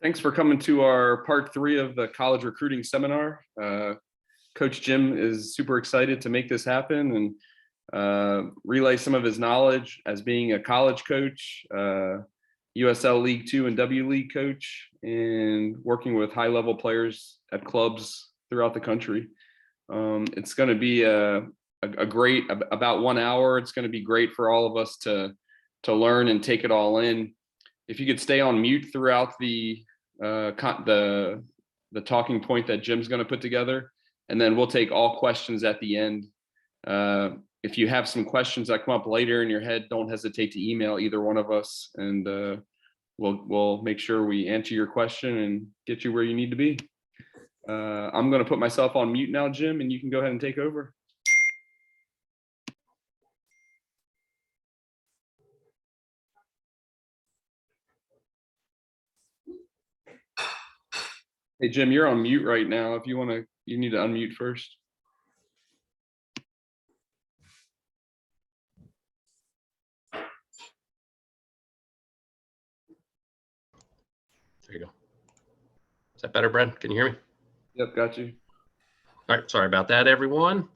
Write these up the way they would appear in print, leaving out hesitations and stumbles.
Thanks for coming to our part 3 of the college recruiting seminar. Coach Jim is super excited to make this happen and relay some of his knowledge as being a college coach, USL League 2 and W League coach, and working with high-level players at clubs throughout the country. It's going to be a great, about 1 hour. It's going to be great for all of us to learn and take it all in. If you could stay on mute throughout the talking point that Jim's going to put together, and then we'll take all questions at the end. If you have some questions that come up later in your head, don't hesitate to email either one of us, and we'll make sure we answer your question and get you where you need to be. I'm going to put myself on mute now, Jim, and you can go ahead and take over. Hey, Jim, you're on mute right now. If you want to, you need to unmute first. There you go. Is that better, Brad? Can you hear me? Yep, got you. All right, sorry about that, everyone.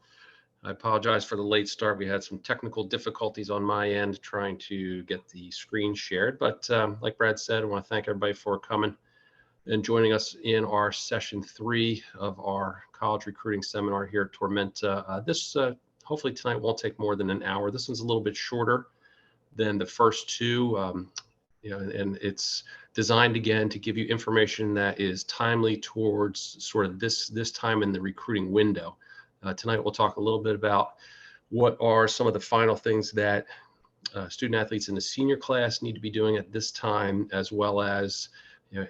I apologize for the late start. We had some technical difficulties on my end trying to get the screen shared, but like Brad said, I want to thank everybody for coming and joining us in our session 3 of our college recruiting seminar here at Tormenta. This hopefully tonight won't take more than an hour. This one's a little bit shorter than the first 2, and it's designed again to give you information that is timely towards sort of this time in the recruiting window. Tonight we'll talk a little bit about what are some of the final things that student athletes in the senior class need to be doing at this time, as well as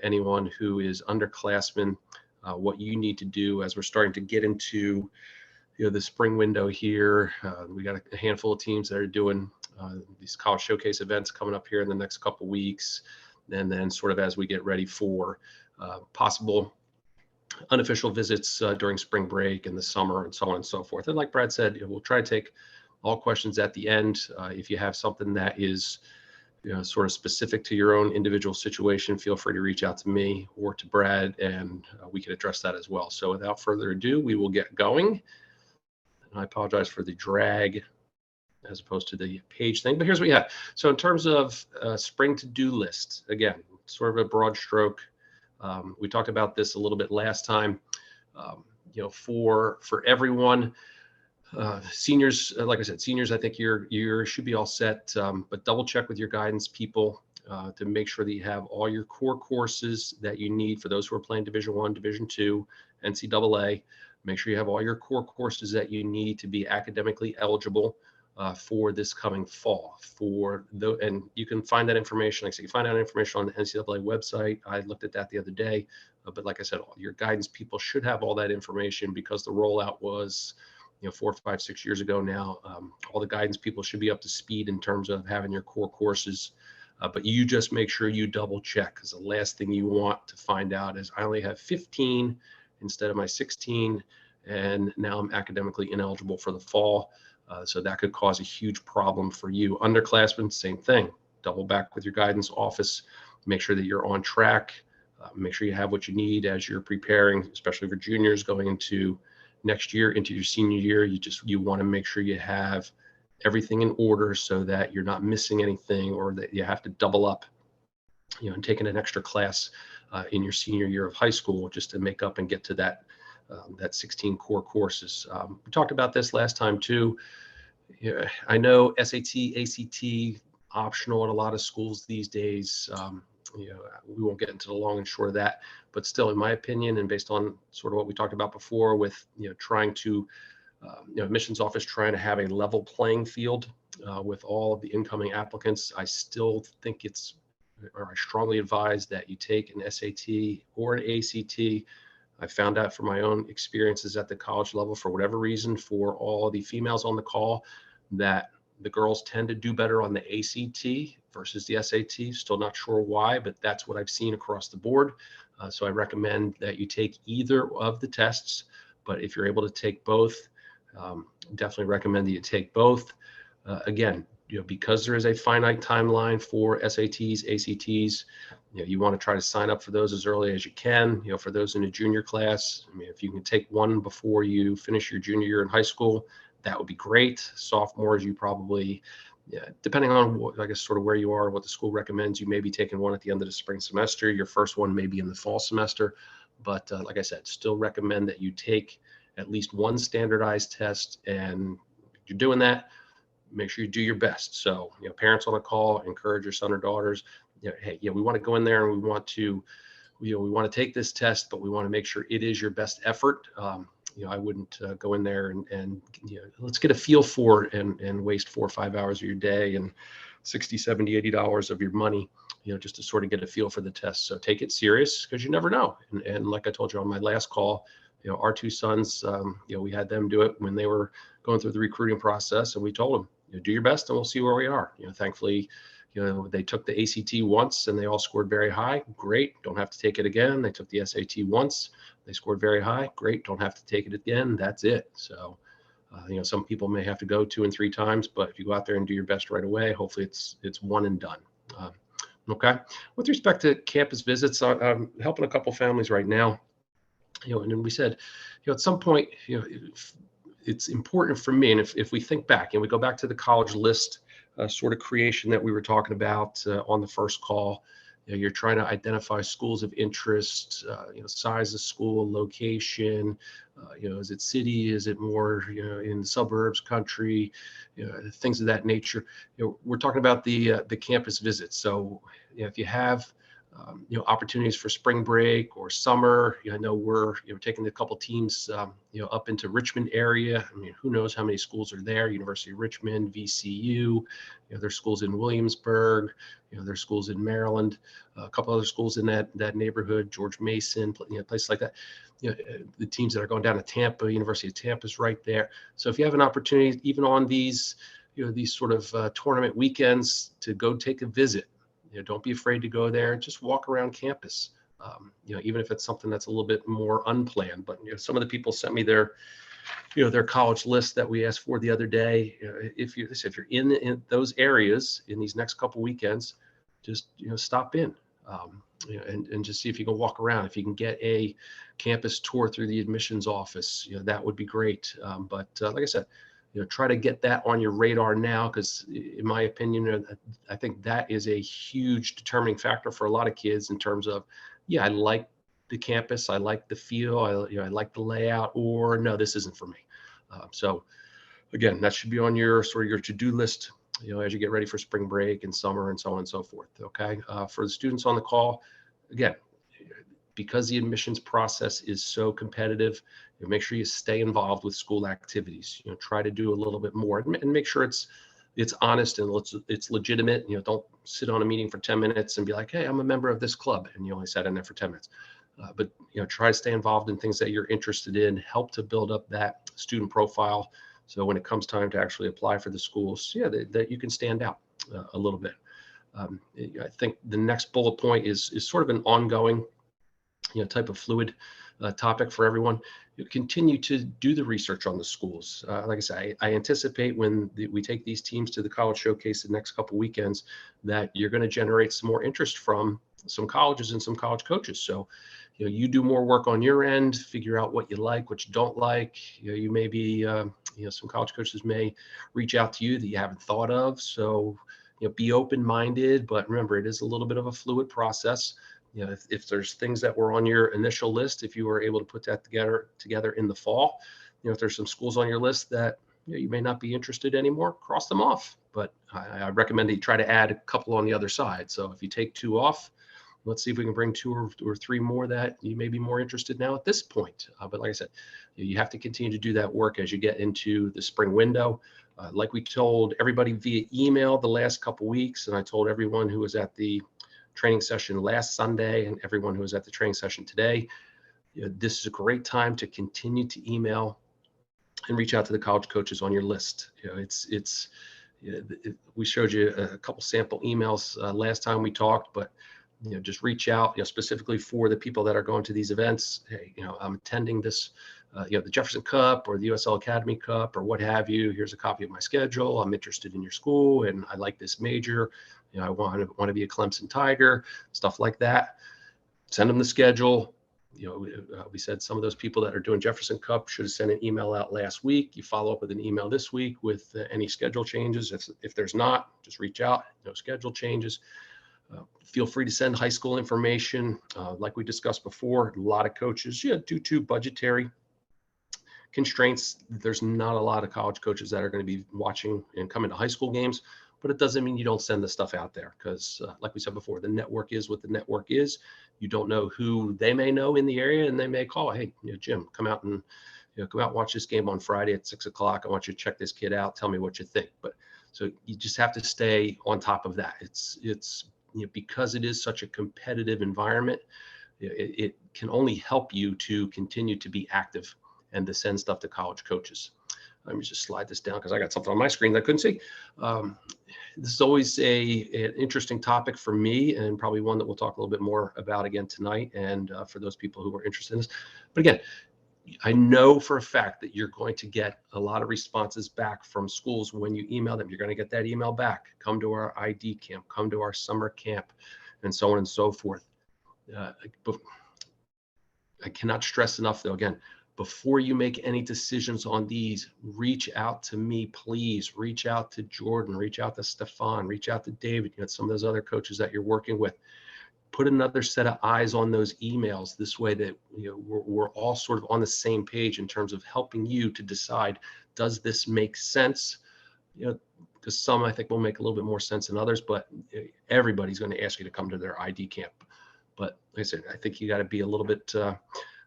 anyone who is underclassmen, what you need to do as we're starting to get into the spring window here. We got a handful of teams that are doing these college showcase events coming up here in the next couple weeks, and then sort of as we get ready for possible unofficial visits during spring break and the summer and so on and so forth. And like Brad said, we'll try to take all questions at the end. If you have something that is sort of specific to your own individual situation, feel free to reach out to me or to Brad, and we can address that as well. So without further ado, we will get going. And I apologize for the drag as opposed to the page thing, but here's what we have. So in terms of spring to-do list, again, sort of a broad stroke. We talked about this a little bit last time. For everyone, seniors, like I said, seniors, I think you should be all set, but double check with your guidance people to make sure that you have all your core courses that you need for those who are playing Division I, Division II, NCAA. Make sure you have all your core courses that you need to be academically eligible for this coming fall. And you can find that information. Like I said, you can find out information on the NCAA website. I looked at that the other day, but like I said, your guidance people should have all that information because the rollout was 4, 5, 6 years ago now. All the guidance people should be up to speed in terms of having your core courses, but you just make sure you double check, because the last thing you want to find out is I only have 15 instead of my 16, and now I'm academically ineligible for the fall. So that could cause a huge problem for you. Underclassmen, same thing. Double back with your guidance office. Make sure that you're on track. Make sure you have what you need as you're preparing, especially for juniors going into next year, into your senior year. You want to make sure you have everything in order so that you're not missing anything, or that you have to double up, and taking an extra class in your senior year of high school just to make up and get to that 16 core courses. We talked about this last time too. I know SAT, ACT, optional at a lot of schools these days. We won't get into the long and short of that, but still, in my opinion, and based on sort of what we talked about before with, trying to, admissions office trying to have a level playing field with all of the incoming applicants, I still think I strongly advise that you take an SAT or an ACT. I found out from my own experiences at the college level, for whatever reason, for all the females on the call, that the girls tend to do better on the ACT versus the SAT. Still not sure why, but that's what I've seen across the board. So I recommend that you take either of the tests, but if you're able to take both, definitely recommend that you take both. Again, because there is a finite timeline for SATs, ACTs, You want to try to sign up for those as early as you can. For those in a junior class, I mean, if you can take one before you finish your junior year in high school, that would be great. Sophomores, you probably, depending on what, I guess, sort of where you are, what the school recommends, you may be taking one at the end of the spring semester. Your first one may be in the fall semester. But like I said, still recommend that you take at least one standardized test. And if you're doing that, make sure you do your best. So, parents on the call, encourage your son or daughters, hey, we want to go in there and we want to take this test, but we want to make sure it is your best effort. I wouldn't go in there and let's get a feel for it and waste 4 or 5 hours of your day and $60, $70, $80 of your money, just to sort of get a feel for the test. So take it serious, because you never know. And like I told you on my last call, our 2 sons, we had them do it when they were going through the recruiting process, and we told them, do your best and we'll see where we are. Thankfully, they took the ACT once and they all scored very high. Great. Don't have to take it again. They took the SAT once. They scored very high. Great. Don't have to take it again. That's it. So, some people may have to go 2 and 3 times, but if you go out there and do your best right away, hopefully it's one and done. Okay. With respect to campus visits, I'm helping a couple families right now. And then we said, at some point, it's important for me. And if we think back and we go back to the college list sort of creation that we were talking about on the first call, you're trying to identify schools of interest, size of school, location, is it city, is it more, in the suburbs, country, things of that nature. We're talking about the campus visits. So if you have opportunities for spring break or summer. I know we're taking a couple teams up into Richmond area. I mean, who knows how many schools are there? University of Richmond, VCU. There's schools in Williamsburg. There's schools in Maryland. A couple other schools in that neighborhood. George Mason, places like that. The teams that are going down to Tampa, University of Tampa is right there. So if you have an opportunity, even on these these sort of tournament weekends, to go take a visit. Don't be afraid to go there. Just walk around campus. Even if it's something that's a little bit more unplanned. But some of the people sent me their college list that we asked for the other day. If you're in those areas in these next couple weekends, just stop in and just see if you can walk around. If you can get a campus tour through the admissions office, that would be great. But like I said, try to get that on your radar now, because in my opinion, I think that is a huge determining factor for a lot of kids in terms of, I like the campus, I like the feel, I like the layout, or no, this isn't for me. So again, that should be on your sort of your to-do list, as you get ready for spring break and summer and so on and so forth. Okay. For the students on the call, again, because the admissions process is so competitive, make sure you stay involved with school activities. Try to do a little bit more and make sure it's honest and it's legitimate. Don't sit on a meeting for 10 minutes and be like, hey, I'm a member of this club, and you only sat in there for 10 minutes. But try to stay involved in things that you're interested in. Help to build up that student profile, so when it comes time to actually apply for the schools, that you can stand out a little bit. I think the next bullet point is sort of an ongoing type of fluid topic for everyone. Continue to do the research on the schools. Like I said, I anticipate when we take these teams to the college showcase the next couple weekends, that you're going to generate some more interest from some colleges and some college coaches. So, you do more work on your end, figure out what you like, what you don't like. You may be, some college coaches may reach out to you that you haven't thought of. So, be open-minded, but remember, it is a little bit of a fluid process. If there's things that were on your initial list, if you were able to put that together in the fall, if there's some schools on your list that you may not be interested anymore, cross them off. But I recommend that you try to add a couple on the other side. So if you take 2 off, let's see if we can bring 2 or 3 more that you may be more interested now at this point. But like I said, you have to continue to do that work as you get into the spring window. Like we told everybody via email the last couple weeks, and I told everyone who was at the training session last Sunday and everyone who was at the training session today, this is a great time to continue to email and reach out to the college coaches on your list. We showed you a couple sample emails last time we talked, but just reach out, specifically for the people that are going to these events. Hey, I'm attending this, the Jefferson Cup or the USL Academy Cup or what have you. Here's a copy of my schedule. I'm interested in your school and I like this major. I want to be a Clemson Tiger, stuff like that. Send them the schedule. We said some of those people that are doing Jefferson Cup should have sent an email out last week. You follow up with an email this week with any schedule changes. If there's not, just reach out. No schedule changes. Feel free to send high school information. Like we discussed before, a lot of coaches, due to budgetary constraints, there's not a lot of college coaches that are going to be watching and coming to high school games, but it doesn't mean you don't send the stuff out there because like we said before, the network is what the network is. You don't know who they may know in the area and they may call, hey, Jim, come out and watch this game on Friday at 6 o'clock. I want you to check this kid out. Tell me what you think. But so you just have to stay on top of that. It's because it is such a competitive environment, it can only help you to continue to be active and to send stuff to college coaches. Let me just slide this down because I got something on my screen that I couldn't see. This is always an interesting topic for me, and probably one that we'll talk a little bit more about again tonight, and for those people who are interested in this. But again, I know for a fact that you're going to get a lot of responses back from schools when you email them. You're going to get that email back. Come to our ID camp, come to our summer camp, and so on and so forth. I cannot stress enough, though, again, before you make any decisions on these, reach out to me, please. Reach out to Jordan, reach out to Stefan, reach out to David, some of those other coaches that you're working with. Put another set of eyes on those emails. This way that we're all sort of on the same page in terms of helping you to decide, does this make sense? Because some I think will make a little bit more sense than others, but everybody's going to ask you to come to their ID camp. But like I said, I think you got to be a little bit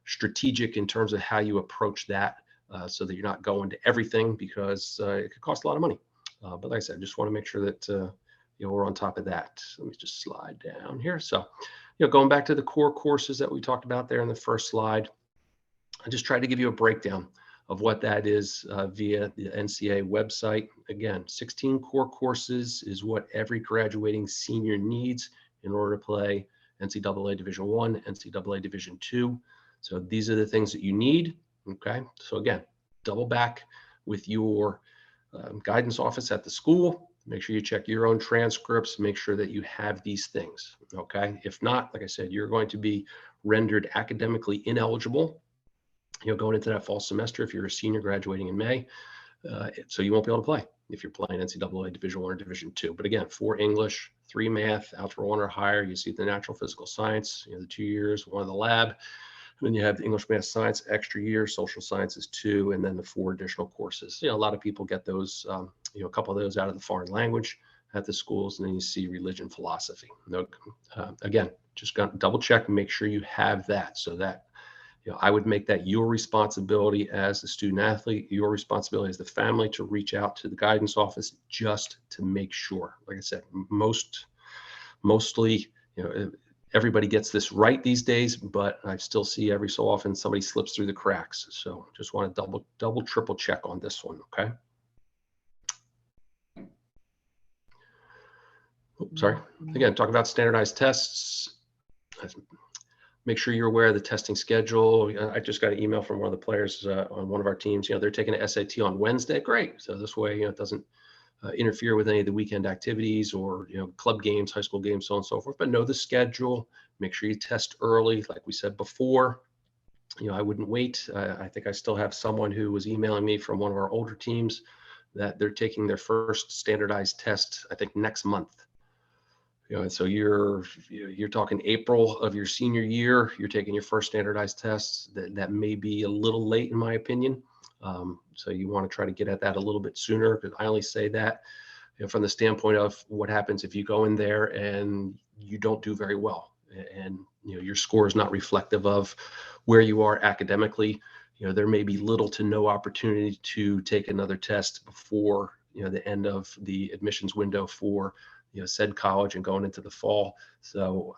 strategic in terms of how you approach that, so that you're not going to everything, because it could cost a lot of money. But like I said, I just want to make sure that we're on top of that. Let me just slide down here. So, going back to the core courses that we talked about there in the first slide, I just tried to give you a breakdown of what that is via the Ncaa website. Again, 16 core courses is what every graduating senior needs in order to play NCAA Division I, NCAA Division II. So these are the things that you need. Okay. So again, double back with your guidance office at the school. Make sure you check your own transcripts. Make sure that you have these things. Okay. If not, like I said, you're going to be rendered academically ineligible, going into that fall semester if you're a senior graduating in May. So you won't be able to play if you're playing NCAA Division I or Division II. But again, 4 English, 3 math, Algebra 1 or higher. You see the natural physical science, the 2 years, 1 of the lab. And then you have the English, math, science, extra year, social sciences 2, and then the 4 additional courses. A lot of people get those, a couple of those out of the foreign language at the schools, and then you see religion, philosophy. Again, just got to double check and make sure you have that, so that I would make that your responsibility as the student athlete, your responsibility as the family to reach out to the guidance office just to make sure. Like I said, mostly, everybody gets this right these days, but I still see every so often somebody slips through the cracks. So just want to double, triple check on this one. Okay. Oops, sorry. Again, talk about standardized tests. Make sure you're aware of the testing schedule. I just got an email from one of the players on one of our teams. They're taking an SAT on Wednesday. Great. So this way, it doesn't interfere with any of the weekend activities or club games, high school games, so on and so forth. But know the schedule. Make sure you test early, like we said before. I wouldn't wait. I think I still have someone who was emailing me from one of our older teams that they're taking their first standardized test, I think, next month. And so you're talking April of your senior year. You're taking your first standardized tests. That may be a little late, in my opinion. So you want to try to get at that a little bit sooner, because I only say that from the standpoint of what happens if you go in there and you don't do very well, and your score is not reflective of where you are academically. There may be little to no opportunity to take another test before the end of the admissions window for said college and going into the fall. So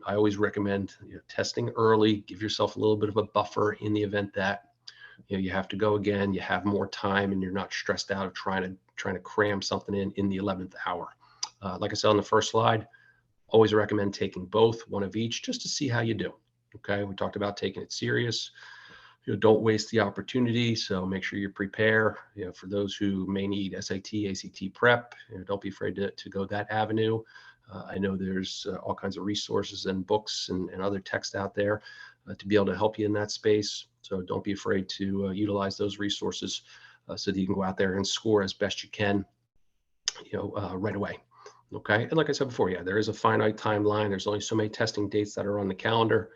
I always recommend testing early. Give yourself a little bit of a buffer in the event that you have to go again, you have more time, and you're not stressed out of trying to cram something in the 11th hour. Like I said on the first slide, always recommend taking both, one of each, just to see how you do. Okay, we talked about taking it serious. don't waste the opportunity. So make sure you prepare. For those who may need SAT, ACT prep, don't be afraid to go that avenue. I know there's all kinds of resources and books and other text out there to be able to help you in that space. So don't be afraid to utilize those resources so that you can go out there and score as best you can, right away. Okay. And like I said before, there is a finite timeline. There's only so many testing dates that are on the calendar.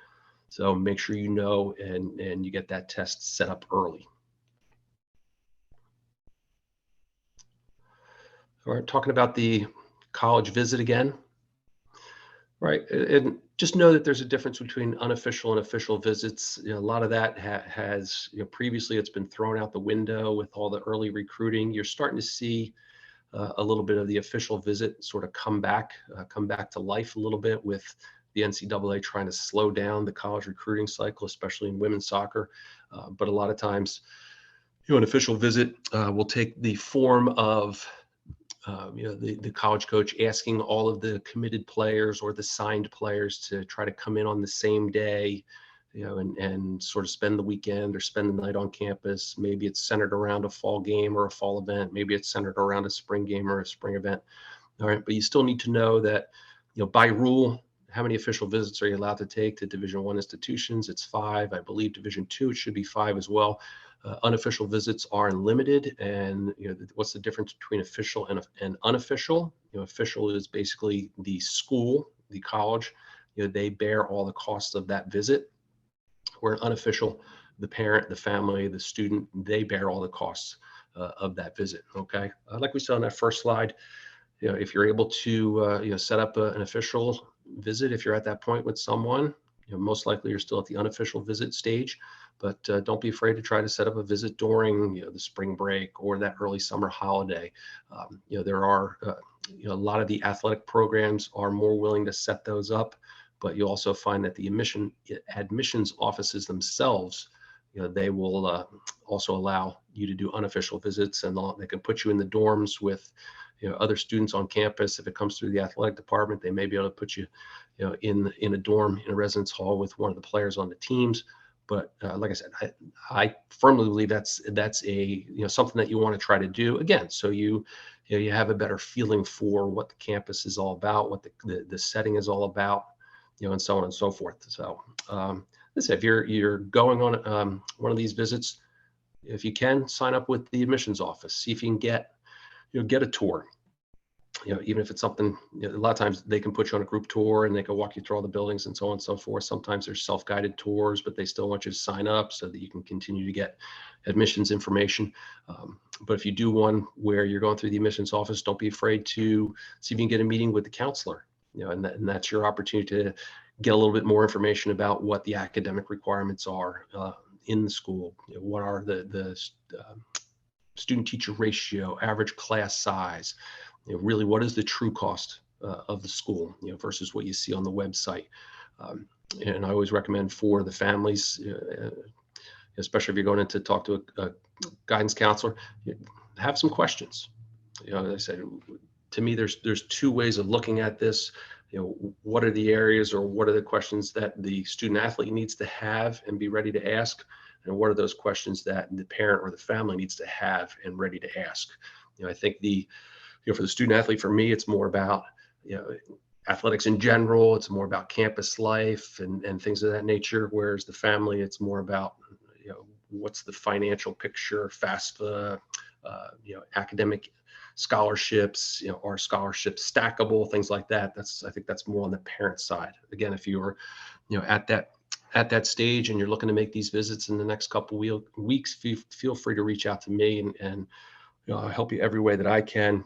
So make sure you know and you get that test set up early. All right, talking about the college visit again. Right, and just know that there's a difference between unofficial and official visits. A lot of that has, previously it's been thrown out the window with all the early recruiting. You're starting to see a little bit of the official visit sort of come back to life a little bit with the NCAA trying to slow down the college recruiting cycle, especially in women's soccer. But a lot of times, an official visit will take the form of the college coach asking all of the committed players or the signed players to try to come in on the same day, and sort of spend the weekend or spend the night on campus. Maybe it's centered around a fall game or a fall event. Maybe it's centered around a spring game or a spring event. All right, but you still need to know that, by rule, how many official visits are you allowed to take to Division I institutions? It's 5. I believe Division II, it should be 5 as well. Unofficial visits are unlimited. And what's the difference between official and unofficial? Official is basically the school, the college. They bear all the costs of that visit. Where unofficial, the parent, the family, the student, they bear all the costs of that visit. Okay, like we saw on that first slide, if you're able to set up an official visit, if you're at that point with someone, most likely you're still at the unofficial visit stage. But don't be afraid to try to set up a visit during the spring break or that early summer holiday. There are a lot of the athletic programs are more willing to set those up, but you also find that the admissions offices themselves, they will also allow you to do unofficial visits, and they can put you in the dorms with other students on campus. If it comes through the athletic department, they may be able to put you, in a dorm, in a residence hall with one of the players on the teams. But like I said, I firmly believe that's a something that you want to try to do again, so you have a better feeling for what the campus is all about, what the setting is all about, and so on and so forth. So listen, if you're going on one of these visits, if you can, sign up with the admissions office, see if you can get a tour. Even if it's something, a lot of times they can put you on a group tour and they can walk you through all the buildings and so on and so forth. Sometimes there's self-guided tours, but they still want you to sign up so that you can continue to get admissions information. But if you do one where you're going through the admissions office, don't be afraid to see if you can get a meeting with the counselor, and that's your opportunity to get a little bit more information about what the academic requirements are in the school. What are the student-teacher ratio, average class size, really what is the true cost of the school, versus what you see on the website. And I always recommend for the families, especially if you're going in to talk to a guidance counselor, have some questions. As I said, to me, there's 2 ways of looking at this. What are the areas or what are the questions that the student athlete needs to have and be ready to ask? And what are those questions that the parent or the family needs to have and ready to ask? I think for the student athlete, for me, it's more about, athletics in general. It's more about campus life and things of that nature. Whereas the family, it's more about, what's the financial picture, FAFSA, academic scholarships, are scholarships stackable, things like that. I think that's more on the parent side. Again, if you're, at that stage and you're looking to make these visits in the next couple weeks, feel free to reach out to me and I'll help you every way that I can,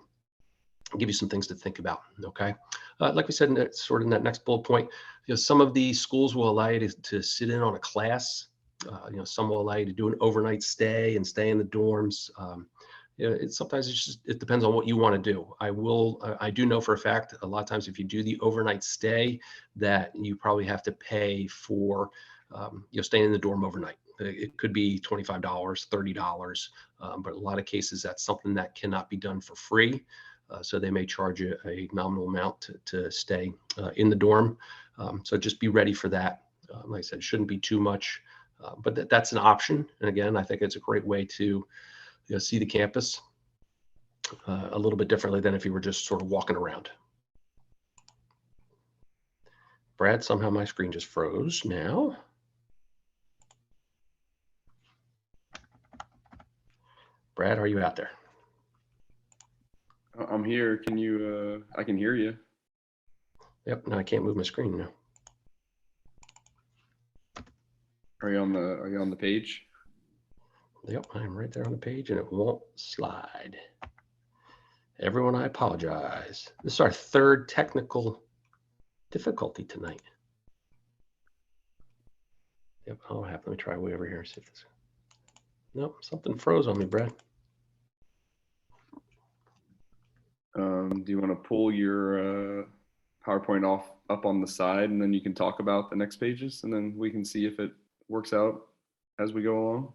give you some things to think about. Okay. Like we said, in that next bullet point, some of these schools will allow you to sit in on a class. Some will allow you to do an overnight stay and stay in the dorms. It depends on what you want to do. I do know for a fact, a lot of times if you do the overnight stay, that you probably have to pay for, staying in the dorm overnight. It could be $25, $30, but a lot of cases that's something that cannot be done for free. So they may charge you a nominal amount to stay in the dorm. So just be ready for that. Like I said, it shouldn't be too much. But that's an option. And again, I think it's a great way to see the campus a little bit differently than if you were just sort of walking around. Brad, somehow my screen just froze now. Brad, are you out there? I'm here. Can you, I can hear you. Yep, now I can't move my screen now. Are you on the page? Yep, I'm right there on the page and it won't slide. Everyone, I apologize. This is our third technical difficulty tonight. Yep, I'll have, let me try way over here and see if this, nope, something froze on me, Brad. Do you want to pull your PowerPoint up on the side, and then you can talk about the next pages, and then we can see if it works out as we go along?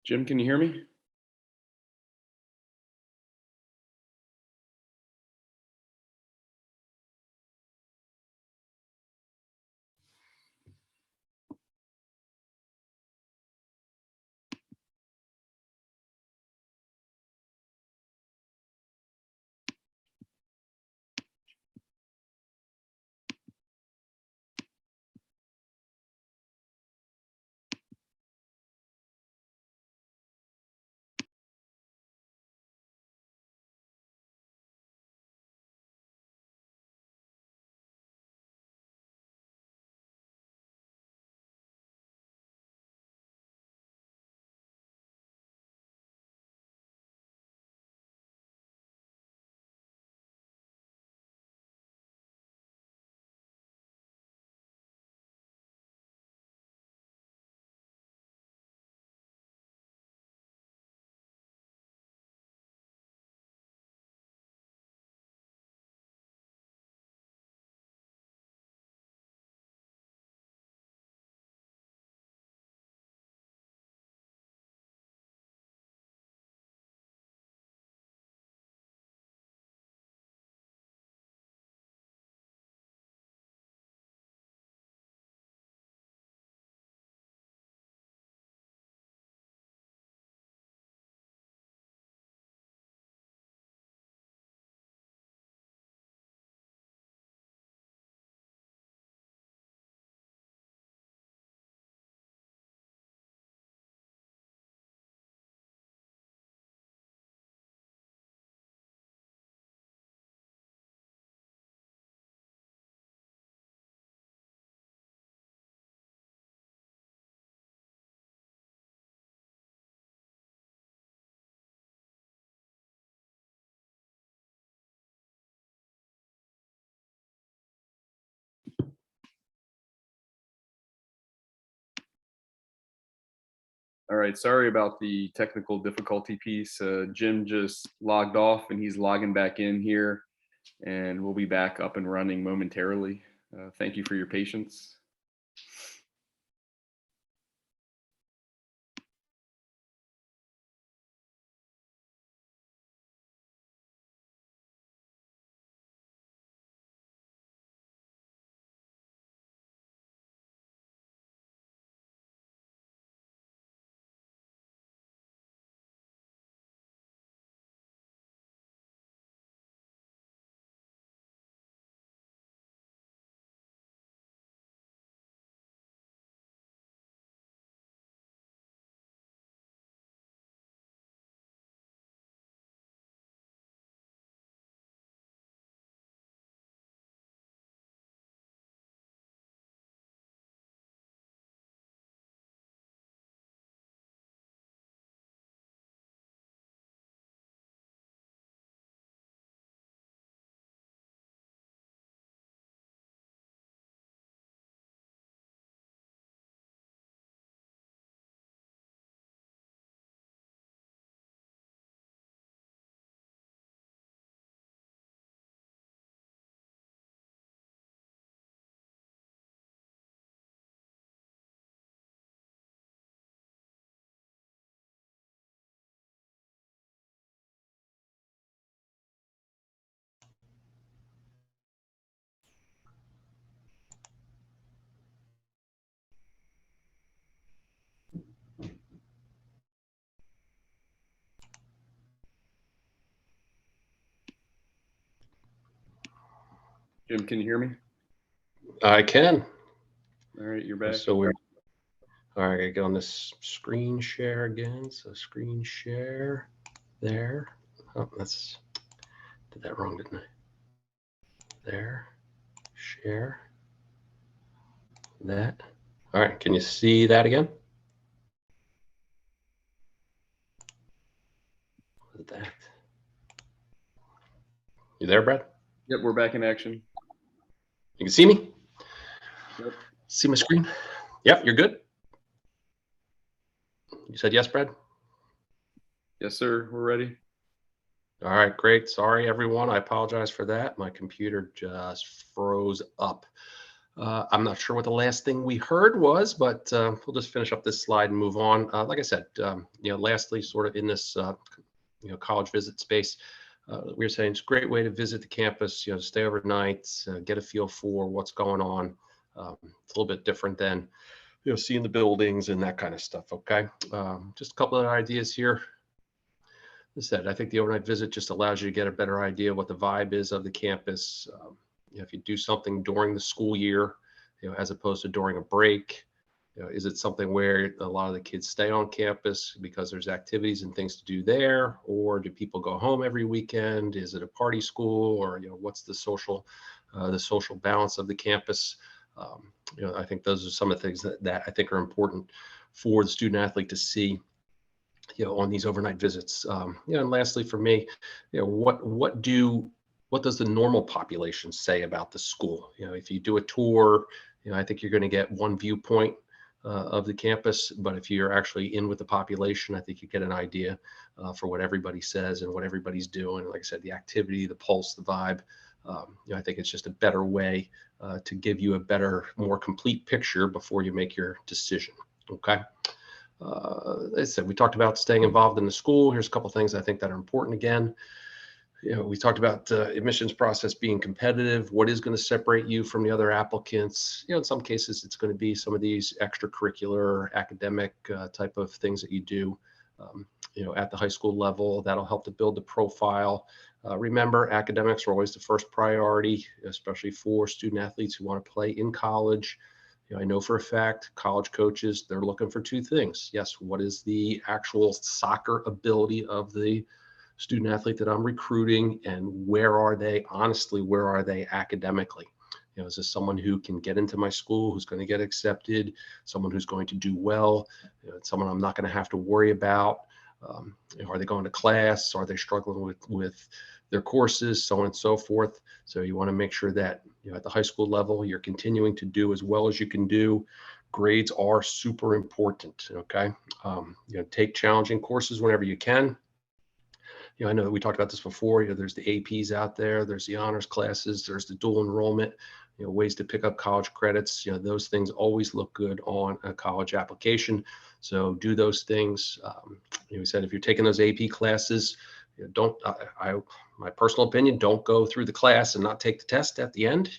Jim, can you hear me? All right, sorry about the technical difficulty piece. Jim just logged off and he's logging back in here, and we'll be back up and running momentarily. Thank you for your patience. Jim, can you hear me? I can. All right, you're back. So we're all right. I get on this screen share again. So screen share there. Oh, did that wrong, didn't I? There, share that. All right. Can you see that again? What is that? You there, Brad? Yep, we're back in action. You can see me? Yep. See my screen? Yep, you're good. You said yes, Brad? Yes, sir. We're ready. All right, great. Sorry, everyone. I apologize for that. My computer just froze up. I'm not sure what the last thing we heard was, but we'll just finish up this slide and move on. Like I said, lastly, sort of in this, college visit space, we were saying it's a great way to visit the campus, stay overnight, get a feel for what's going on. It's a little bit different than, seeing the buildings and that kind of stuff. Okay. Just a couple of ideas here. As I said, I think the overnight visit just allows you to get a better idea of what the vibe is of the campus. If you do something during the school year, as opposed to during a break, is it something where a lot of the kids stay on campus because there's activities and things to do there, or do people go home every weekend? Is it a party school, or what's the social balance of the campus? I think those are some of the things that I think are important for the student athlete to see, on these overnight visits. And lastly, for me, what does the normal population say about the school? If you do a tour, I think you're going to get one viewpoint of the campus, but if you're actually in with the population, I think you get an idea for what everybody says and what everybody's doing. Like I said, the activity, the pulse, the vibe. I think it's just a better way to give you a better, more complete picture before you make your decision. Okay. As I said, we talked about staying involved in the school. Here's a couple of things I think that are important again. We talked about admissions process being competitive. What is going to separate you from the other applicants? In some cases, it's going to be some of these extracurricular, academic type of things that you do, at the high school level. That'll help to build the profile. Remember, academics are always the first priority, especially for student athletes who want to play in college. I know for a fact college coaches, they're looking for two things. Yes, what is the actual soccer ability of the student athlete that I'm recruiting, and where are they academically? Is this someone who can get into my school, who's going to get accepted, someone who's going to do well, someone I'm not going to have to worry about? Are they going to class? Are they struggling with their courses, so on and so forth? So you want to make sure that at the high school level, you're continuing to do as well as you can do. Grades are super important. Okay. Take challenging courses whenever you can. I know that we talked about this before. There's the APs out there, there's the honors classes, there's the dual enrollment, ways to pick up college credits. Those things always look good on a college application. So do those things. We said if you're taking those AP classes, my personal opinion, don't go through the class and not take the test at the end.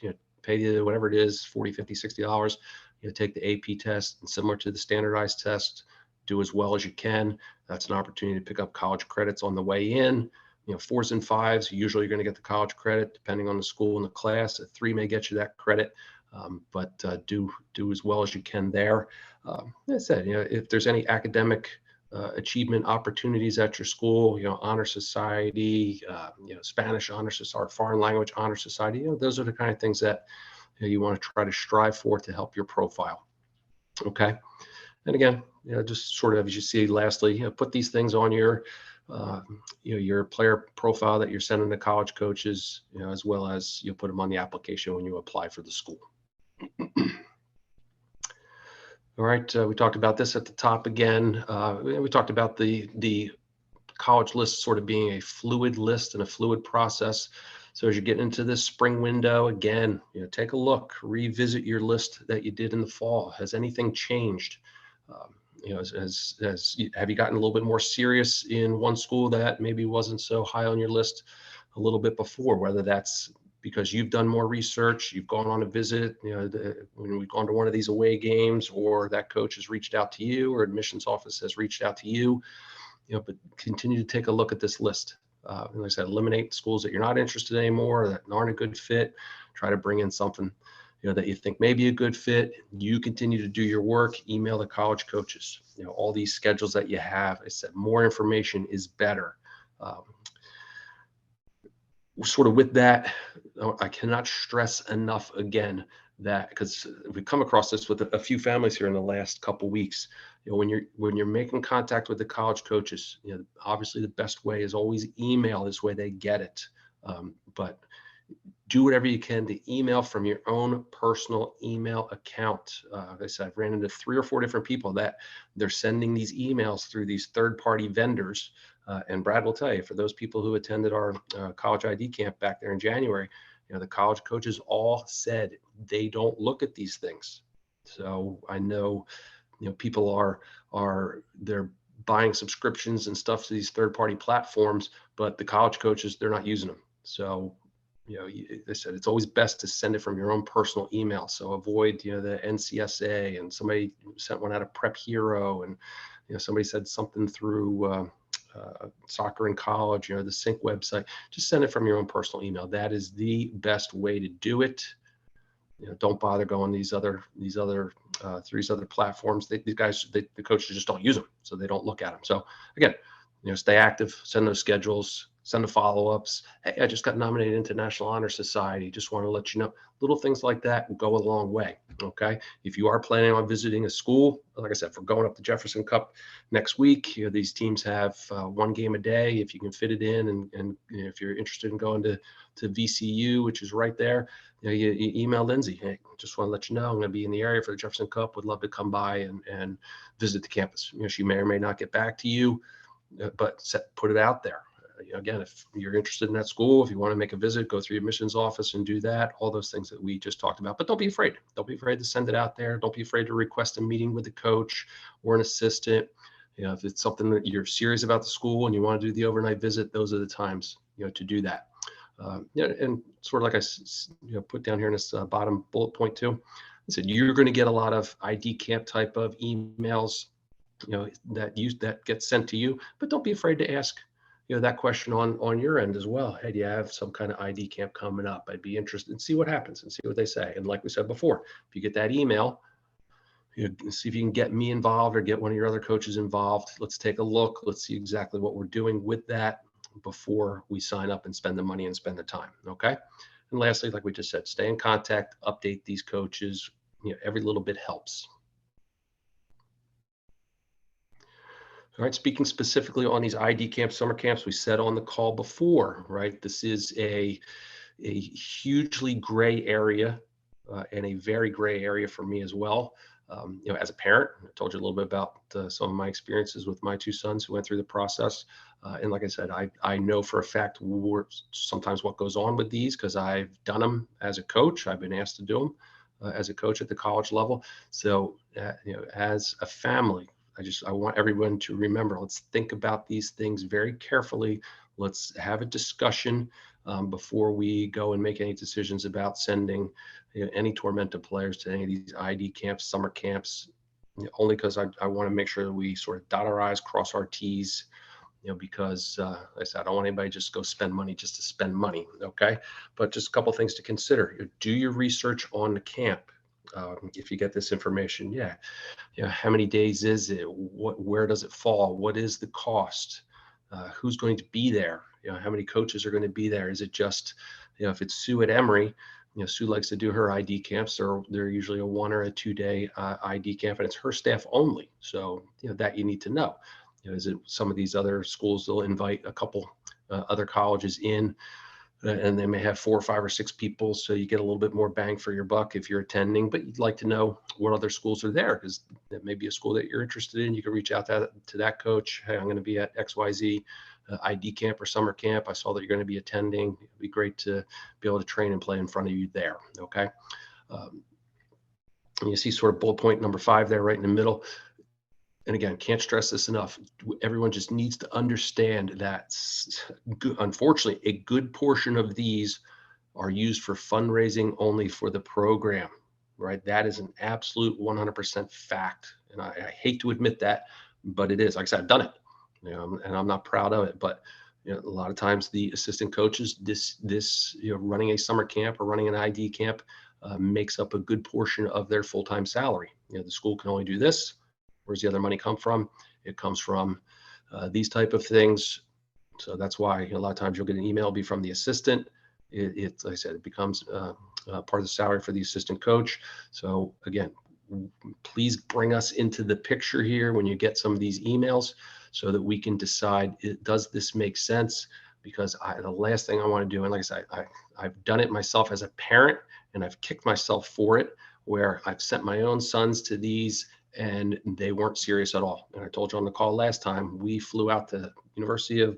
Pay whatever it is, $40, $50, $60. Take the AP test, and similar to the standardized test, do as well as you can. That's an opportunity to pick up college credits on the way in. 4s and 5s, usually you're going to get the college credit depending on the school and the class. A 3 may get you that credit, but do as well as you can there. As I said, if there's any academic achievement opportunities at your school, honor society, Spanish honor society, foreign language honor society, those are the kind of things that you want to try to strive for to help your profile. Okay. And again, just sort of as you see, lastly, put these things on your player profile that you're sending to college coaches, as well as you'll put them on the application when you apply for the school. All right, we talked about this at the top again. We talked about the college list sort of being a fluid list and a fluid process. So as you get into this spring window, again, take a look, revisit your list that you did in the fall. Has anything changed? Have you gotten a little bit more serious in one school that maybe wasn't so high on your list a little bit before, whether that's because you've done more research, you've gone on a visit, when we've gone to one of these away games, or that coach has reached out to you, or admissions office has reached out to you, but continue to take a look at this list. And like I said, eliminate schools that you're not interested in anymore, that aren't a good fit. try to bring in something, that you think may be a good fit. You continue to do your work, email the college coaches, all these schedules that you have. I said more information is better. Sort of with that, I cannot stress enough again that, because we come across this with a few families here in the last couple weeks, when you're making contact with the college coaches, obviously the best way is always email. This way they get it. But do whatever you can to email from your own personal email account. Like I said, I've ran into 3 or 4 different people that they're sending these emails through these third-party vendors. And Brad will tell you, for those people who attended our college ID camp back there in January, the college coaches all said they don't look at these things. So I know, people they're buying subscriptions and stuff to these third-party platforms, but the college coaches, they're not using them. So they said it's always best to send it from your own personal email. So avoid, the NCSA, and somebody sent one out of Prep Hero, and somebody said something through Soccer in College, the Sync website. Just send it from your own personal email. That is the best way to do it. Don't bother going these other platforms. These guys, the coaches just don't use them, so they don't look at them. So again, stay active, send those schedules, send the follow-ups. Hey, I just got nominated into National Honor Society. Just want to let you know, little things like that go a long way. Okay. If you are planning on visiting a school, like I said, if we're going up the Jefferson Cup next week, these teams have 1 game a day. If you can fit it in, and if you're interested in going to VCU, which is right there, you email Lindsay. Hey, just want to let you know I'm going to be in the area for the Jefferson Cup. Would love to come by and visit the campus. She may or may not get back to you, but put it out there. Again, if you're interested in that school, if you want to make a visit, go through your admissions office and do that. All those things that we just talked about. But don't be afraid. Don't be afraid to send it out there. Don't be afraid to request a meeting with the coach or an assistant. If it's something that you're serious about the school and you want to do the overnight visit, those are the times to do that. And sort of like I put down here in this bottom bullet point too, I said you're going to get a lot of ID camp type of emails, that get sent to you, but don't be afraid to ask that question on your end as well. Hey, do you have some kind of ID camp coming up? I'd be interested and see what happens and see what they say. And like we said before, if you get that email, see if you can get me involved or get one of your other coaches involved. Let's take a look. Let's see exactly what we're doing with that before we sign up and spend the money and spend the time. Okay. And lastly, like we just said, stay in contact, update these coaches. Every little bit helps. All right, speaking specifically on these ID camps, summer camps, we said on the call before, right? This is a hugely gray area and a very gray area for me as well. As a parent, I told you a little bit about some of my experiences with my 2 sons who went through the process. And like I said, I know for a fact sometimes what goes on with these, because I've done them as a coach. I've been asked to do them as a coach at the college level. So, as a family, I want everyone to remember, let's think about these things very carefully. Let's have a discussion before we go and make any decisions about sending any Tormenta players to any of these ID camps, summer camps, only because I want to make sure that we sort of dot our I's, cross our T's, because like I said, I don't want anybody just go spend money just to spend money. Okay. But just a couple of things to consider. Do your research on the camp. If you get this information, how many days is it? Where does it fall? What is the cost? Who's going to be there? How many coaches are going to be there? Is it just, if it's Sue at Emory, Sue likes to do her ID camps, or they're usually a 1 or a 2 day ID camp, and it's her staff only. So, that you need to know. Is it some of these other schools, they'll invite a couple other colleges in, and they may have 4 or 5 or 6 people, so you get a little bit more bang for your buck if you're attending. But you'd like to know what other schools are there, because that may be a school that you're interested in. You can reach out to that coach. Hey, I'm going to be at XYZ ID camp or summer camp. I saw that you're going to be attending. It'd be great to be able to train and play in front of you there. Okay. And you see sort of bullet point number 5 there right in the middle. And again, can't stress this enough. Everyone just needs to understand that, unfortunately, a good portion of these are used for fundraising only for the program, right? That is an absolute 100% fact. And I hate to admit that, but it is. Like I said, I've done it, and I'm not proud of it. But A lot of times the assistant coaches, running a summer camp or running an ID camp makes up a good portion of their full-time salary. The school can only do this. Where's the other money come from? It comes from these type of things. So that's why a lot of times you'll get an email be from the assistant. Like I said, it becomes part of the salary for the assistant coach. So again, please bring us into the picture here when you get some of these emails so that we can decide, does this make sense? Because the last thing I want to do, and like I said, I've done it myself as a parent, and I've kicked myself for it, where I've sent my own sons to these and they weren't serious at all. And I told you on the call last time, we flew out to University of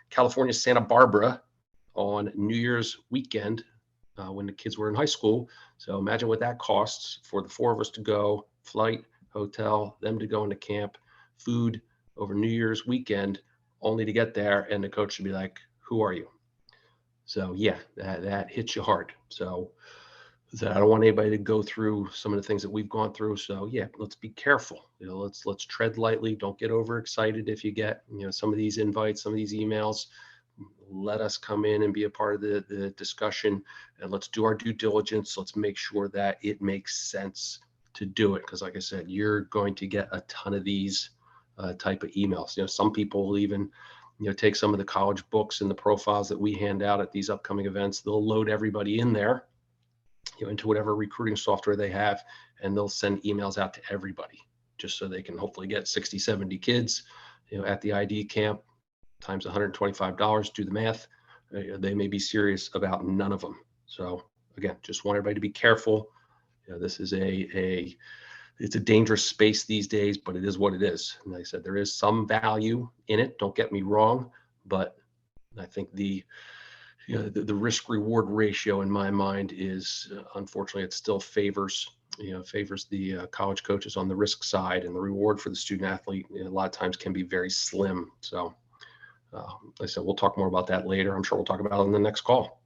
California, Santa Barbara on New Year's weekend when the kids were in high school. So imagine what that costs for the 4 of us to go, flight, hotel, them to go into camp, food over New Year's weekend, only to get there and the coach should be like, who are you? So yeah, that hits you hard. So I don't want anybody to go through some of the things that we've gone through. So yeah, let's be careful. Let's tread lightly. Don't get overexcited if you get some of these invites, some of these emails. Let us come in and be a part of the discussion, and let's do our due diligence. Let's make sure that it makes sense to do it, because like I said, you're going to get a ton of these type of emails. Some people will even take some of the college books and the profiles that we hand out at these upcoming events. They'll load everybody in there into whatever recruiting software they have, and they'll send emails out to everybody just so they can hopefully get 60, 70 kids at the ID camp times $125. Do the math. They may be serious about none of them. So again, just want everybody to be careful. This is it's a dangerous space these days, but it is what it is. And like I said, there is some value in it. Don't get me wrong, but I think the risk reward ratio in my mind is unfortunately it still favors the college coaches on the risk side, and the reward for the student athlete a lot of times can be very slim. So like I said, we'll talk more about that later. I'm sure we'll talk about it in the next call.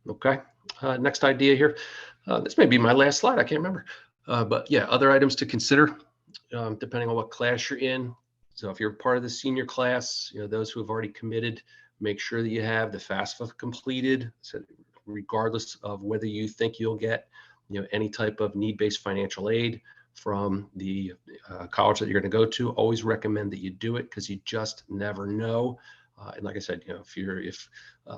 Okay, next idea here. This may be my last slide. I can't remember. But yeah, other items to consider depending on what class you're in. So if you're part of the senior class, those who have already committed, make sure that you have the FAFSA completed. So regardless of whether you think you'll get any type of need-based financial aid from the college that you're going to go to, always recommend that you do it, because you just never know. And like I said, if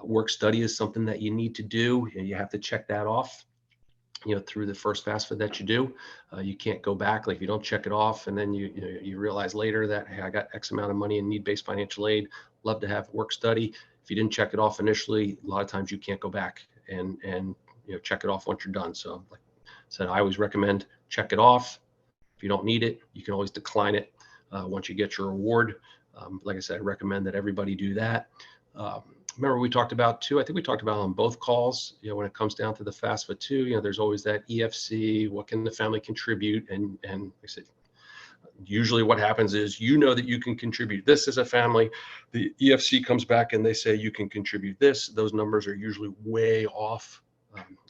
work study is something that you need to do, you have to check that off through the first FAFSA that you do. You can't go back. Like if you don't check it off and then you realize later that, hey, I got X amount of money in need-based financial aid, love to have work study. If you didn't check it off initially, a lot of times you can't go back and check it off once you're done. So like I said, I always recommend check it off. If you don't need it, you can always decline it once you get your award. Like I said, I recommend that everybody do that. Remember we talked about too, I think we talked about on both calls, when it comes down to the FAFSA too, there's always that EFC, what can the family contribute? And like I said, usually what happens is, that you can contribute this as a family. The EFC comes back and they say you can contribute this. Those numbers are usually way off.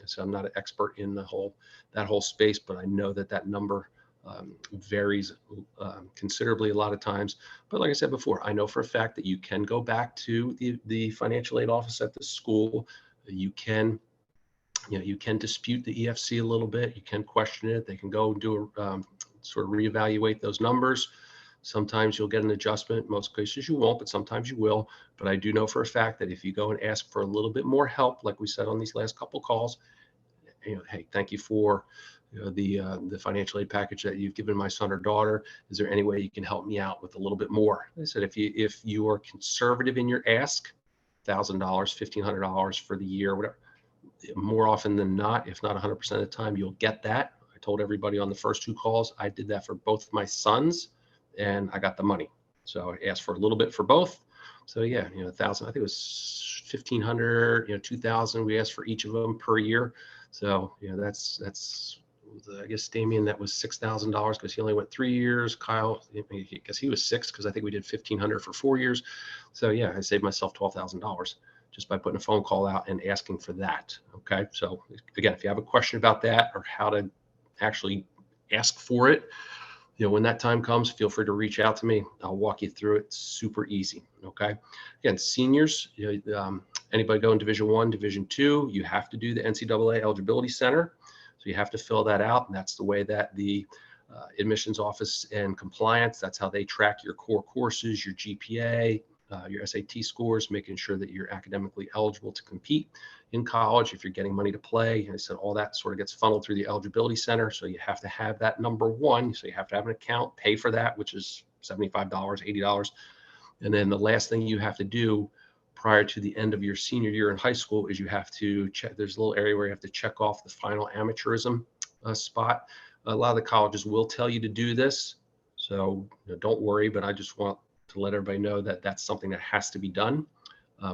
So I'm not an expert in that whole space, but I know that number varies considerably a lot of times. But like I said before, I know for a fact that you can go back to the financial aid office at the school. You can dispute the EFC a little bit. You can question it. They can go and do a sort of reevaluate those numbers. Sometimes you'll get an adjustment. Most cases you won't, but sometimes you will. But I do know for a fact that if you go and ask for a little bit more help, like we said on these last couple calls, hey, thank you for the financial aid package that you've given my son or daughter. Is there any way you can help me out with a little bit more? I said, if you are conservative in your ask, $1,000, $1,500 for the year, whatever, more often than not, if not 100% of the time, you'll get that. I told everybody on the first 2 calls, I did that for both my sons, and I got the money. So I asked for a little bit for both. So yeah, 1,000, I think it was 1,500, 2,000 we asked for each of them per year. So that's I guess Damien, that was $6,000 because he only went 3 years. Kyle, I guess he was 6 because I think we did 1,500 for 4 years. So yeah, I saved myself $12,000 just by putting a phone call out and asking for that. Okay, so again, if you have a question about that or how to actually ask for it, When that time comes, feel free to reach out to me. I'll walk you through it. Super easy. Okay. Again, seniors, anybody going Division I, Division II, you have to do the NCAA Eligibility Center. So you have to fill that out. And that's the way that the admissions office and compliance, that's how they track your core courses, your GPA, your SAT scores, making sure that you're academically eligible to compete in college. If you're getting money to play, I said all that sort of gets funneled through the Eligibility Center. So you have to have that number one. So you have to have an account, pay for that, which is $75, $80. And then the last thing you have to do prior to the end of your senior year in high school is you have to check. There's a little area where you have to check off the final amateurism spot. A lot of the colleges will tell you to do this. So don't worry, but I just want to let everybody know that that's something that has to be done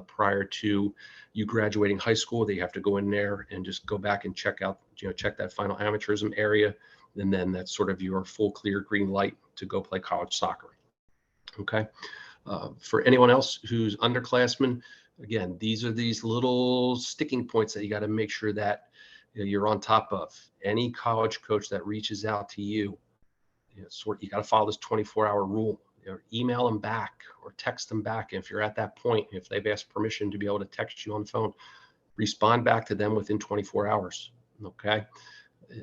prior to you graduating high school. That you have to go in there and just go back and check out, check that final amateurism area. And then that's sort of your full clear green light to go play college soccer. Okay. For anyone else who's underclassmen, again, these are these little sticking points that you got to make sure that you're on top of. Any college coach that reaches out to you, you got to follow this 24-hour rule. Email them back or text them back. If you're at that point, if they've asked permission to be able to text you on the phone, respond back to them within 24 hours. Okay.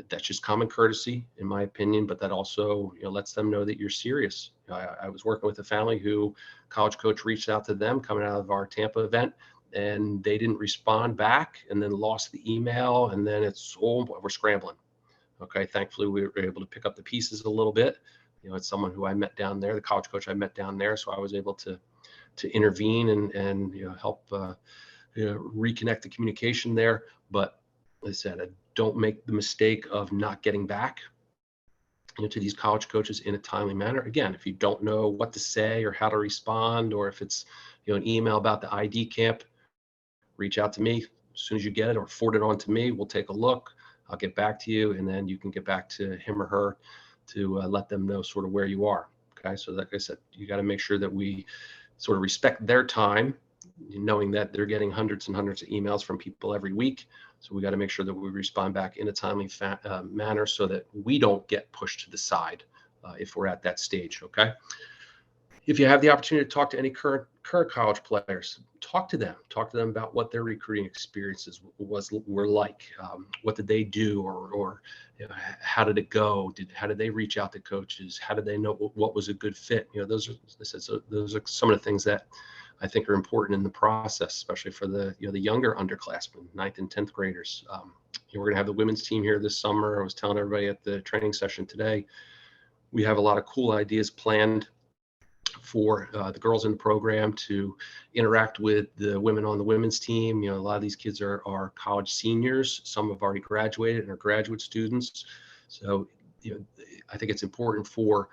That's just common courtesy, in my opinion, but that also lets them know that you're serious. I was working with a family who college coach reached out to them coming out of our Tampa event, and they didn't respond back, and then lost the email, and then we're scrambling. Okay, thankfully we were able to pick up the pieces a little bit. It's someone who I met down there, the college coach I met down there, so I was able to intervene and help reconnect the communication there. But as I said, don't make the mistake of not getting back to these college coaches in a timely manner. Again, if you don't know what to say or how to respond, or if it's an email about the ID camp, reach out to me as soon as you get it, or forward it on to me. We'll take a look. I'll get back to you, and then you can get back to him or her to let them know sort of where you are. Okay, so like I said, you got to make sure that we sort of respect their time, knowing that they're getting hundreds and hundreds of emails from people every week. So we got to make sure that we respond back in a timely manner so that we don't get pushed to the side if we're at that stage. Okay. If you have the opportunity to talk to any current college players, talk to them about what their recruiting experiences were like. What did they do, or how did it go? How did they reach out to coaches? How did they know what was a good fit? Those are some of the things that I think are important in the process, especially for the younger underclassmen, 9th and 10th graders. We're going to have the women's team here this summer. I was telling everybody at the training session today, we have a lot of cool ideas planned for the girls in the program to interact with the women on the women's team. A lot of these kids are college seniors. Some have already graduated and are graduate students. So, I think it's important for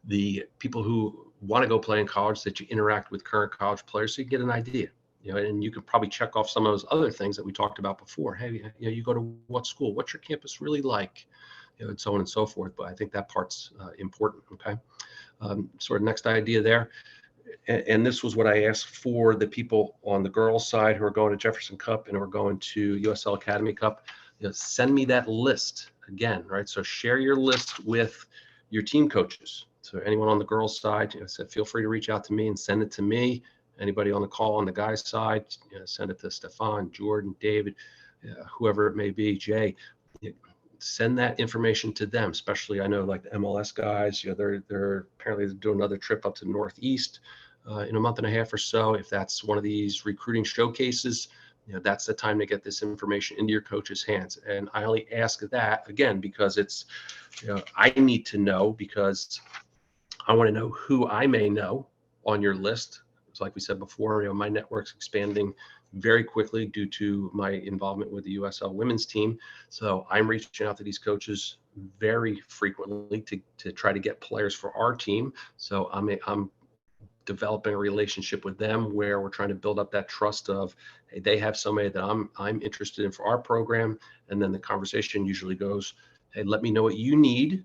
the people who want to go play in college that you interact with current college players so you get an idea. And you can probably check off some of those other things that we talked about before. Hey, you go to what school? What's your campus really like? And so on and so forth. But I think that part's important. Okay. Sort of next idea there. And this was what I asked for the people on the girls' side who are going to Jefferson Cup and who are going to USL Academy Cup. Send me that list again, right? So share your list with your team coaches. So anyone on the girls' side, feel free to reach out to me and send it to me. Anybody on the call on the guys' side, send it to Stefan, Jordan, David, whoever it may be, Jay. Send that information to them, especially I know like the MLS guys, they're apparently doing another trip up to the Northeast in a month and a half or so. If that's one of these recruiting showcases, that's the time to get this information into your coach's hands. And I only ask that again because it's, I need to know, because I want to know who I may know on your list. It's like we said before, my network's expanding very quickly due to my involvement with the USL women's team. So I'm reaching out to these coaches very frequently to try to get players for our team. So I'm developing a relationship with them where we're trying to build up that trust of, hey, they have somebody that I'm interested in for our program. And then the conversation usually goes, hey, let me know what you need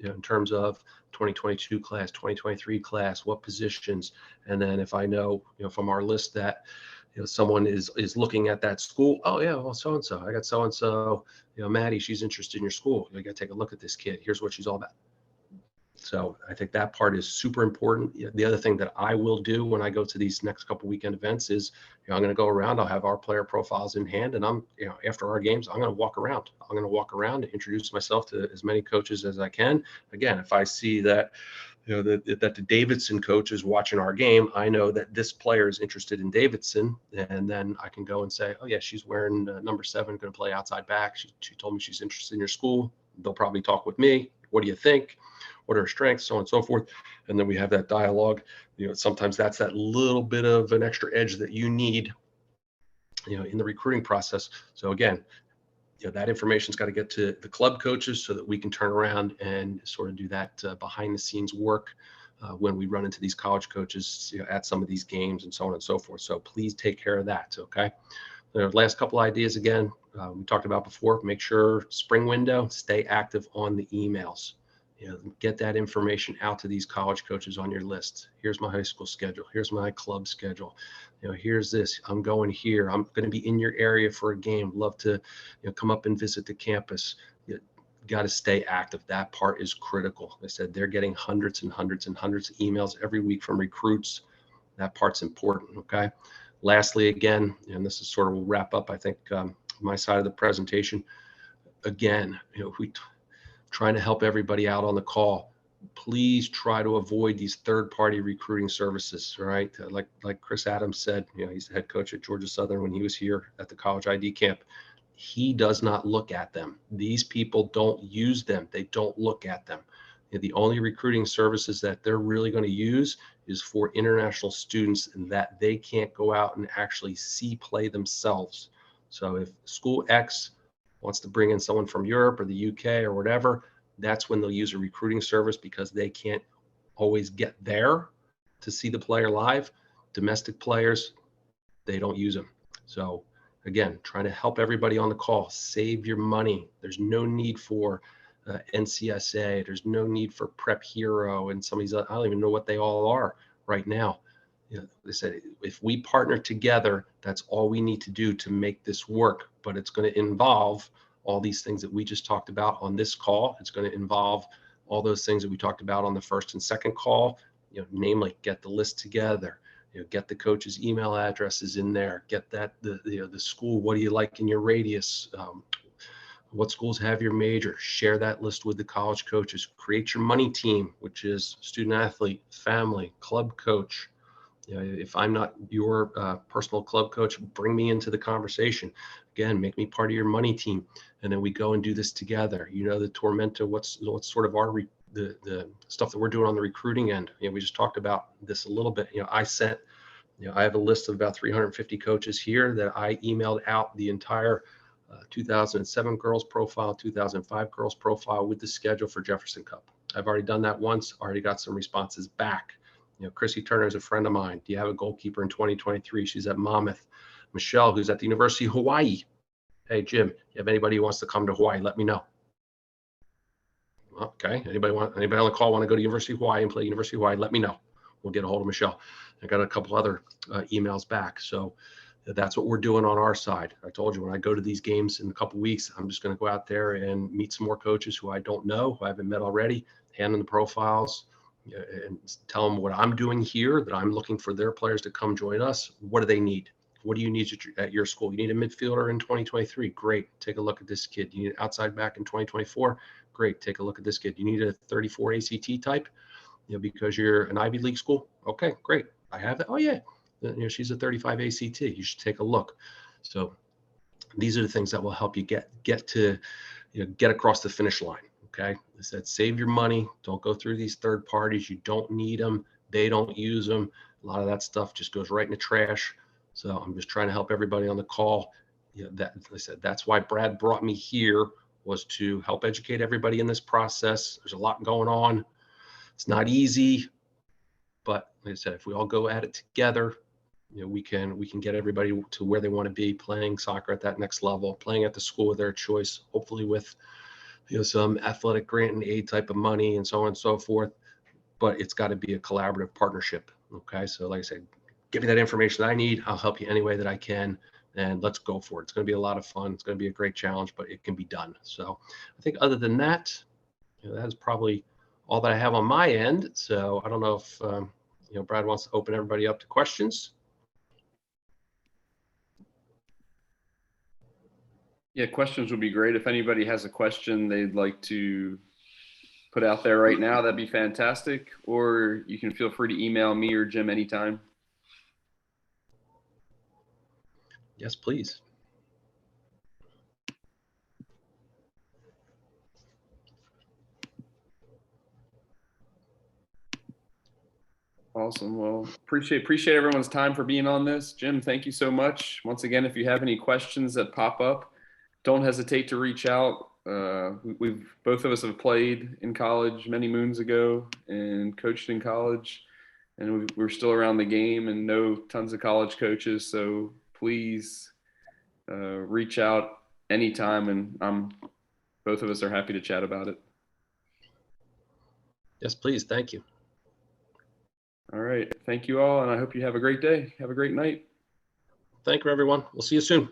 in terms of 2022 class, 2023 class, what positions. And then if I know, from our list that someone is looking at that school. Oh yeah, well, so-and-so, I got so-and-so, Maddie, she's interested in your school. You got to take a look at this kid. Here's what she's all about. So I think that part is super important. The other thing that I will do when I go to these next couple weekend events is, I'm going to go around. I'll have our player profiles in hand, and after our games, I'm going to walk around. I'm going to walk around and introduce myself to as many coaches as I can. Again, if I see that, that the Davidson coach is watching our game, I know that this player is interested in Davidson, and then I can go and say, oh yeah, she's wearing number 7, going to play outside back. She told me she's interested in your school. They'll probably talk with me. What do you think? What are her strengths, so on and so forth. And then we have that dialogue. Sometimes that's that little bit of an extra edge that you need, in the recruiting process. So again, that information's got to get to the club coaches so that we can turn around and sort of do that behind the scenes work when we run into these college coaches at some of these games and so on and so forth. So please take care of that. Okay. The last couple ideas, again, we talked about before. Make sure spring window, stay active on the emails. Get that information out to these college coaches on your list. Here's my high school schedule. Here's my club schedule. Here's this. I'm going here. I'm going to be in your area for a game. Love to come up and visit the campus. You got to stay active. That part is critical. I said they're getting hundreds and hundreds and hundreds of emails every week from recruits. That part's important. Okay. Lastly, again, and this is sort of, we'll wrap up, I think, my side of the presentation. Again, if we trying to help everybody out on the call, please try to avoid these third-party recruiting services, right? Like Chris Adams said, he's the head coach at Georgia Southern when he was here at the college ID camp. He does not look at them. These people don't use them. They don't look at them. The only recruiting services that they're really going to use is for international students, and that they can't go out and actually see play themselves. So if school X wants to bring in someone from Europe or the UK or whatever, that's when they'll use a recruiting service, because they can't always get there to see the player live. Domestic players, they don't use them. So again, trying to help everybody on the call, save your money. There's no need for NCSA. There's no need for Prep Hero and some of these, I don't even know what they all are right now. They said, if we partner together, that's all we need to do to make this work. But it's going to involve all these things that we just talked about on this call. It's going to involve all those things that we talked about on the first and second call, namely get the list together, get the coaches' email addresses in there, get that, the school, what do you like in your radius, what schools have your major, share that list with the college coaches, create your money team, which is student athlete, family, club coach. If I'm not your personal club coach, bring me into the conversation. Again, make me part of your money team, and then we go and do this together. The Tormenta, what's sort of our the stuff that we're doing on the recruiting end. We just talked about this a little bit. I have a list of about 350 coaches here that I emailed out the entire 2007 girls profile, 2005 girls profile with the schedule for Jefferson Cup. I've already done that once. Already got some responses back. Chrissy Turner is a friend of mine. Do you have a goalkeeper in 2023? She's at Monmouth. Michelle, who's at the University of Hawaii. Hey, Jim, you have anybody who wants to come to Hawaii? Let me know. Okay. Anybody on the call want to go to University of Hawaii and play University of Hawaii? Let me know. We'll get a hold of Michelle. I got a couple other emails back. So that's what we're doing on our side. I told you, when I go to these games in a couple of weeks, I'm just going to go out there and meet some more coaches who I don't know, who I haven't met already, hand them the profiles, and tell them what I'm doing here, that I'm looking for their players to come join us. What do they need? What do you need at your school? You need a midfielder in 2023. Great. Take a look at this kid. You need an outside back in 2024. Great. Take a look at this kid. You need a 34 ACT type, because you're an Ivy League school. Okay, great. I have that. Oh yeah. She's a 35 ACT. You should take a look. So these are the things that will help you get to, get across the finish line. Okay. I said, save your money. Don't go through these third parties. You don't need them. They don't use them. A lot of that stuff just goes right in the trash. So I'm just trying to help everybody on the call. That, like I said, that's why Brad brought me here, was to help educate everybody in this process. There's a lot going on. It's not easy, but like I said, if we all go at it together, we can get everybody to where they want to be, playing soccer at that next level, playing at the school of their choice, hopefully with some athletic grant and aid type of money and so on and so forth. But it's got to be a collaborative partnership. Okay. So like I said, give me that information that I need. I'll help you any way that I can, and let's go for it. It's going to be a lot of fun. It's going to be a great challenge, but it can be done. So I think other than that, that is probably all that I have on my end. So I don't know if Brad wants to open everybody up to questions. Yeah, questions would be great. If anybody has a question they'd like to put out there right now, that'd be fantastic. Or you can feel free to email me or Jim anytime. Yes, please. Awesome. Well, appreciate everyone's time for being on this. Jim, thank you so much. Once again, if you have any questions that pop up, don't hesitate to reach out. We've both of us have played in college many moons ago and coached in college, and we're still around the game and know tons of college coaches. So please reach out anytime, and both of us are happy to chat about it. Yes, please. Thank you. All right. Thank you all, and I hope you have a great day. Have a great night. Thank you, everyone. We'll see you soon.